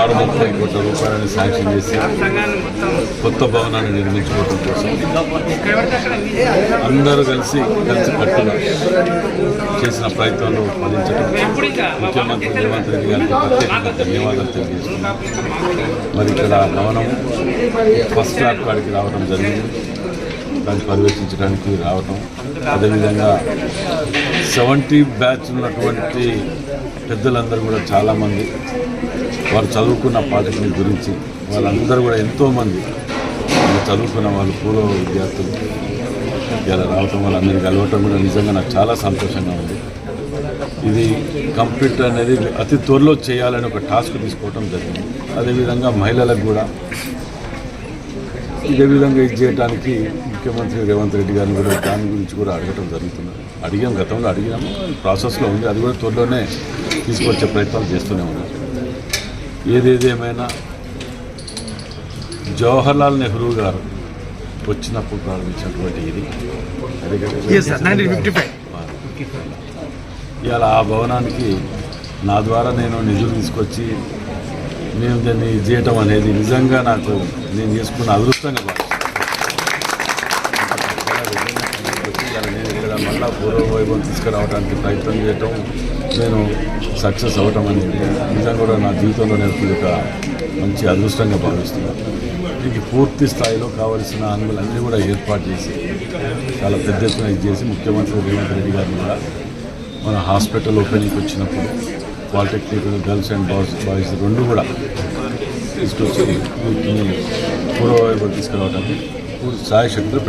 630 కోట్ల రూపాయలను శాంక్షన్ చేసి కొత్త భవనాన్ని నిర్మించుకోవడం కోసం అందరూ కలిసి కట్టుగా చేసిన ప్రయత్నంలో ఫలించడం ముఖ్యమంత్రి రేవంత్ రెడ్డి గారికి ప్రత్యేకంగా ధన్యవాదాలు తెలియజేస్తున్నాం. మరి ఇక్కడ భవనం ఫస్ట్ క్లాస్ కాడికి రావడం జరిగింది, దాన్ని పర్యవేక్షించడానికి రావటం. అదేవిధంగా 70 బ్యాచ్ ఉన్నటువంటి పెద్దలందరూ కూడా చాలామంది వారు చదువుకున్న పాలిటెక్నిక్ గురించి వాళ్ళందరూ కూడా ఎంతోమంది చదువుకున్న వాళ్ళు పూర్వ విద్యార్థులు ఇలా రావటం, వాళ్ళందరినీ కలవటం కూడా నిజంగా నాకు చాలా సంతోషంగా ఉంది. ఇది కంప్లీట్ అనేది అతి త్వరలో చేయాలని ఒక టాస్క్ తీసుకోవటం జరిగింది. అదేవిధంగా మహిళలకు కూడా ఇదే విధంగా ఇది చేయడానికి ముఖ్యమంత్రి రేవంత్ రెడ్డి గారిని కూడా దాని గురించి కూడా అడగటం జరుగుతున్నది. గతంలో అడిగినాము, ప్రాసెస్లో ఉంది. అది కూడా త్వరలోనే తీసుకొచ్చే ప్రయత్నాలు చేస్తూనే ఉన్నాం. ఏదేదేమైనా జవహర్లాల్ నెహ్రూ గారు వచ్చినప్పుడు ప్రారంభించినటువంటి ఇది ఇవాళ ఆ భవనానికి నా ద్వారా నేను నిధులు తీసుకొచ్చి మేము దాన్ని చేయటం అనేది నిజంగా నాకు నేను చేసుకున్న అదృష్టంగా నేను ఇక్కడ మళ్ళా పూర్వవైభవం తీసుకురావడానికి ప్రయత్నం చేయటం, నేను సక్సెస్ అవ్వటం అనేది నిజంగా కూడా నా జీవితంలో నేను ఒక మంచి అదృష్టంగా భావిస్తున్నాను. దీనికి పూర్తి స్థాయిలో కావలసిన అనుమతులన్నీ కూడా ఏర్పాటు చేసి చాలా పెద్ద ఎత్తున ఇది చేసి ముఖ్యమంత్రి రేవంత్ రెడ్డి గారిని కూడా మన హాస్పిటల్ ఓపెనింగ్కి వచ్చినప్పుడు పాలిటెక్నిక్ గర్ల్స్ అండ్ బాయ్స్ రెండు కూడా తీసుకొచ్చి పూర్వవైపు తీసుకురావడానికి సాయశక్తులు